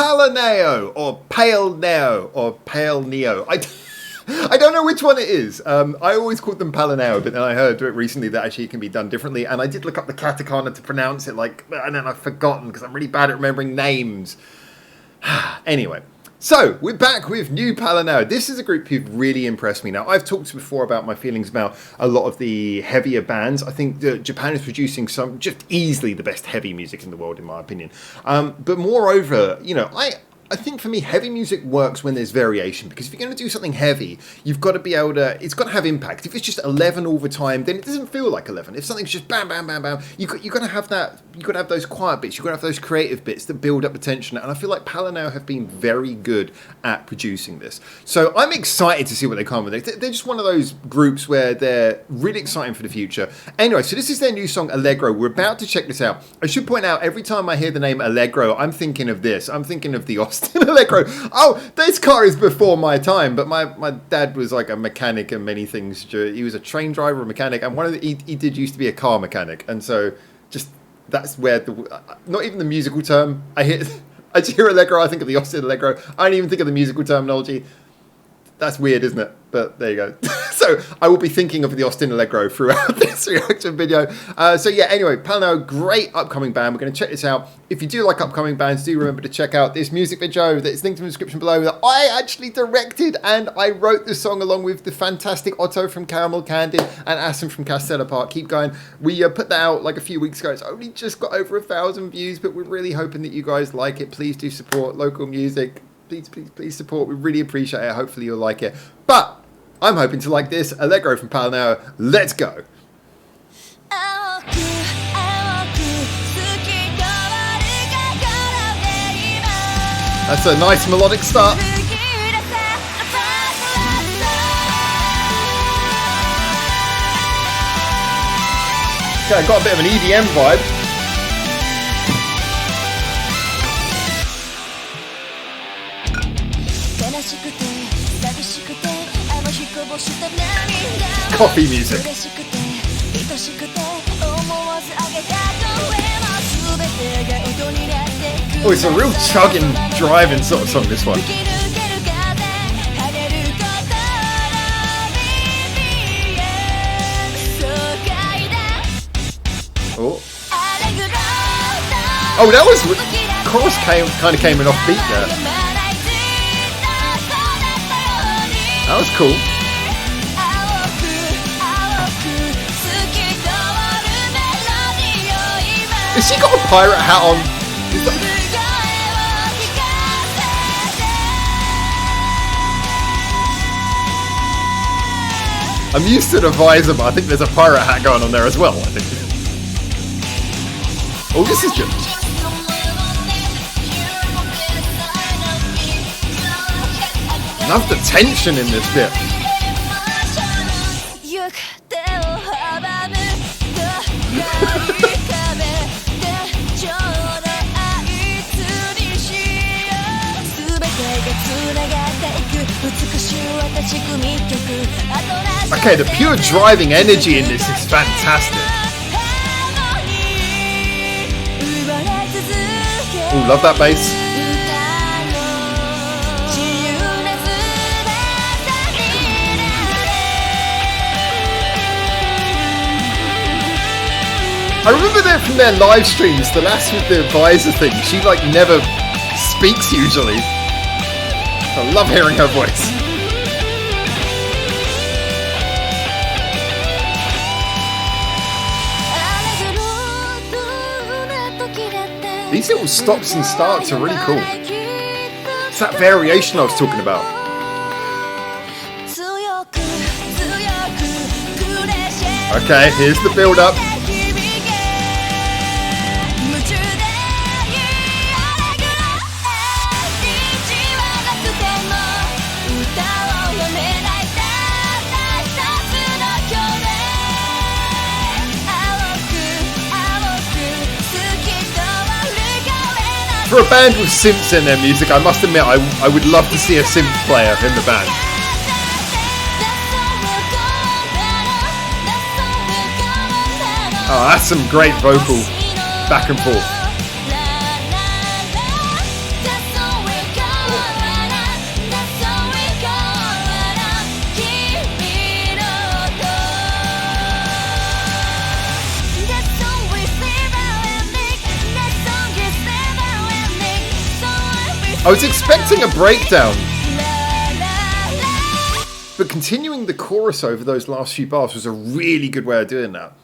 PaleNeØ or PaleNeØ or PaleNeO. I don't know which one it is. I always called them PaleNeØ, but then I heard recently that actually it can be done differently. And I did look up the katakana to pronounce it, and then I've forgotten because I'm really bad at remembering names. Anyway, so we're back with new PaleNeØ. This is a group who've really impressed me. Now, I've talked before about my feelings about a lot of the heavier bands. I think that Japan is producing some just easily the best heavy music in the world, in my opinion. But moreover, you know, I think for me, heavy music works when there's variation, because if you're going to do something heavy, you've got to be able to, it's got to have impact. If it's just 11 all the time, then it doesn't feel like 11. If something's just bam, bam, bam, bam, you've got to have that, you've got to have those quiet bits, you've got to have those creative bits that build up the tension. And I feel like PaleNeØ have been very good at producing this. So I'm excited to see what they come with. They're just one of those groups where they're really exciting for the future. Anyway, so this is their new song, Allegro. We're about to check this out. I should point out, every time I hear the name Allegro, I'm thinking of this. I'm thinking of the Austin Allegro. Oh, this car is before my time, but my dad was like a mechanic and many things. He was a train driver, a mechanic, and he did used to be a car mechanic, and so just that's where not even the musical term. I just hear Allegro, I think of the Austin Allegro. I don't even think of the musical terminology. That's weird, isn't it? But there you go. So I will be thinking of the Austin Allegro throughout this reaction video. So yeah, anyway, PaleNeØ, great upcoming band. We're going to check this out. If you do like upcoming bands, do remember to check out this music video that's linked in the description below that I actually directed, and I wrote the song along with the fantastic Otto from Candid and ASSUN from Castella Park. Keep going. We put that out like a few weeks ago. It's only just got over 1,000 views, but we're really hoping that you guys like it. Please do support local music. Please support. We really appreciate it. Hopefully you'll like it. But I'm hoping to like this. Allegro from PaleNeØ. Let's go. That's a nice melodic start. Okay, I got a bit of an EDM vibe. Coffee music. Oh, it's a real chugging, driving sort of song, this one. Oh, that was chorus kind of came in off beat there. That was cool. Has she got a pirate hat on? I'm used to the visor, but I think there's a pirate hat going on there as well, I think. Oh, this is just... love the tension in this bit. Okay, the pure driving energy in this is fantastic. Ooh, love that bass. I remember that from their live streams, the lass with the visor thing, she like never speaks usually. I love hearing her voice. These little stops and starts are really cool. It's that variation I was talking about. Okay, here's the build up. For a band with synths in their music, I must admit I would love to see a synth player in the band. Oh, that's some great vocal back and forth. I was expecting a breakdown. But continuing the chorus over those last few bars was a really good way of doing that.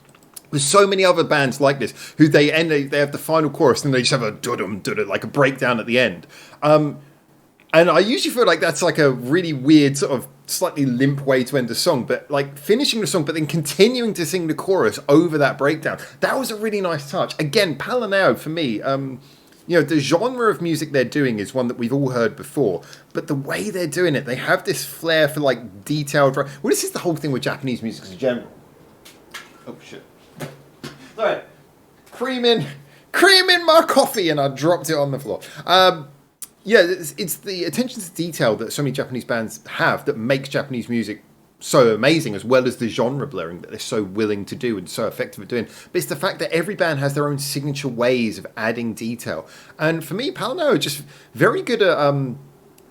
There's so many other bands like this who they have the final chorus and they just have a dudum dudum, like a breakdown at the end. And I usually feel like that's like a really weird sort of slightly limp way to end the song, but like finishing the song but then continuing to sing the chorus over that breakdown, that was a really nice touch. Again, PaleNeØ for me, you know, the genre of music they're doing is one that we've all heard before, but the way they're doing it, they have this flair for like detailed. Well, this is the whole thing with Japanese music in general. Oh shit! Sorry, cream in my coffee, and I dropped it on the floor. Yeah, it's the attention to detail that so many Japanese bands have that makes Japanese music so amazing, as well as the genre blurring that they're so willing to do and so effective at doing. But it's the fact that every band has their own signature ways of adding detail. And for me, PaleNeØ are just very good at,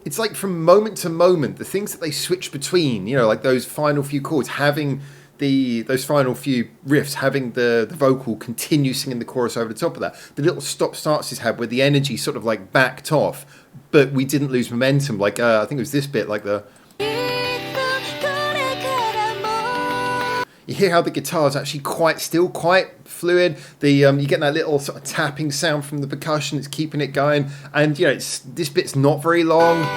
it's like from moment to moment, the things that they switch between, you know, like those final few chords, having those final few riffs, having the vocal continue singing the chorus over the top of that. The little stop-starts he's had where the energy sort of like backed off, but we didn't lose momentum. Like, I think it was this bit, like the... You hear how the guitar's actually quite fluid. You get that little sort of tapping sound from the percussion. It's keeping it going. And, you know, this bit's not very long.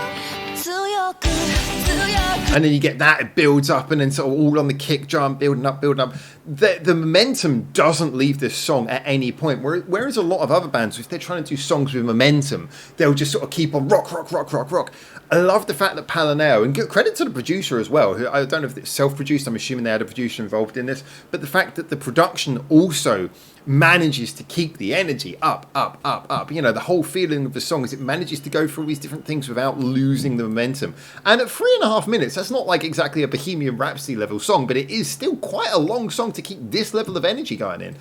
And then you get that, it builds up, and then sort of all on the kick drum, building up. The momentum doesn't leave this song at any point. Whereas a lot of other bands, if they're trying to do songs with momentum, they'll just sort of keep on rock. I love the fact that PaleNeØ, and give credit to the producer as well, who I don't know if it's self-produced, I'm assuming they had a producer involved in this, but the fact that the production also manages to keep the energy up. You know, the whole feeling of the song is it manages to go through all these different things without losing the momentum. And at 3.5 minutes, that's not like exactly a Bohemian Rhapsody level song, but it is still quite a long song to keep this level of energy going in.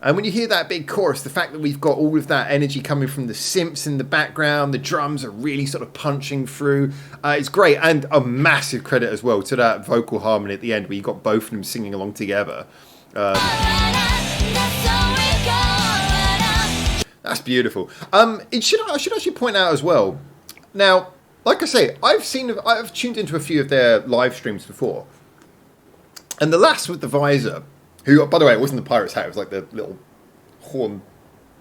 And when you hear that big chorus, the fact that we've got all of that energy coming from the synths in the background, the drums are really sort of punching through. It's great. And a massive credit as well to that vocal harmony at the end where you got both of them singing along together. That's beautiful. I should actually point out as well. Now, like I say, I've tuned into a few of their live streams before. And the lass with the visor, who, by the way, it wasn't the pirate's hat, it was like the little horn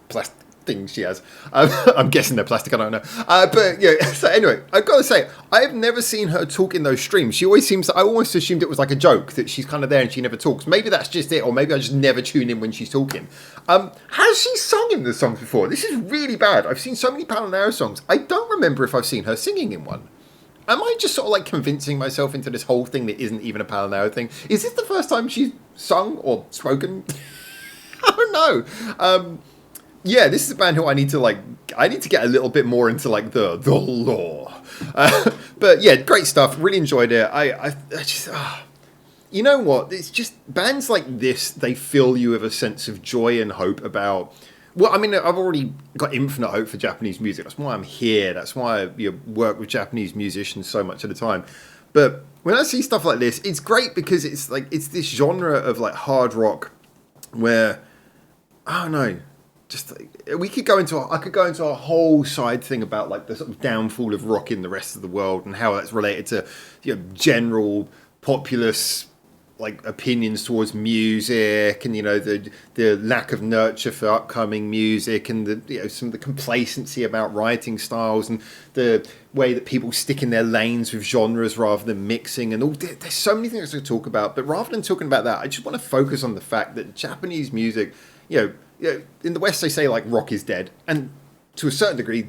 plastic thing she has. I'm guessing they're plastic, I don't know. But yeah, so anyway, I've got to say, I've never seen her talk in those streams. She always seems, I almost assumed it was like a joke, that she's kind of there and she never talks. Maybe that's just it, or maybe I just never tune in when she's talking. Has she sung in the songs before? This is really bad. I've seen so many PaleNeØ songs. I don't remember if I've seen her singing in one. Am I just sort of like convincing myself into this whole thing that isn't even a PaleNeØ thing? Is this the first time she's sung or spoken? I don't know. Yeah, this is a band who I need to get a little bit more into like the lore. But yeah, great stuff. Really enjoyed it. I just, you know what? It's just bands like this, they fill you with a sense of joy and hope about. Well, I mean, I've already got infinite hope for Japanese music. That's why I'm here. That's why I work with Japanese musicians so much at a time. But when I see stuff like this, it's great because it's like it's this genre of like hard rock where, I don't know, just like, I could go into a whole side thing about like the sort of downfall of rock in the rest of the world and how that's related to, you know, general populace like opinions towards music, and you know the lack of nurture for upcoming music, and the, you know, some of the complacency about writing styles, and the way that people stick in their lanes with genres rather than mixing, and all. There's so many things to talk about, but rather than talking about that, I just want to focus on the fact that Japanese music, you know, in the West they say like rock is dead, and to a certain degree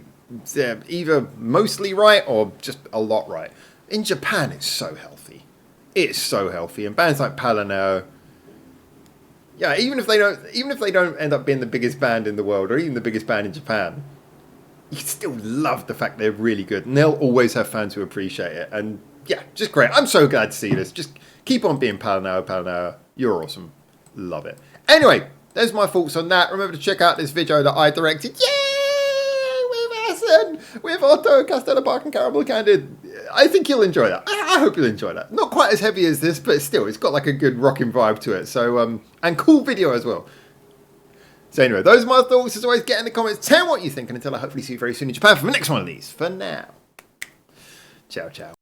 they're either mostly right or just a lot right. In Japan, it's so healthy. It's so healthy, and bands like PaleNeØ, yeah, even if they don't end up being the biggest band in the world or even the biggest band in Japan, you still love the fact they're really good, and they'll always have fans who appreciate it. And yeah, just great. I'm so glad to see this. Just keep on being PaleNeØ. You're awesome. Love it. Anyway, there's my thoughts on that. Remember to check out this video that I directed. With Otto, Castella, Park and Caramel Candid. I think you'll enjoy that. I hope you'll enjoy that. Not quite as heavy as this, but still, it's got like a good rocking vibe to it. So, and cool video as well. So anyway, those are my thoughts. As always, get in the comments, tell me what you think, and until I hopefully see you very soon in Japan for the next one of these. For now, ciao, ciao.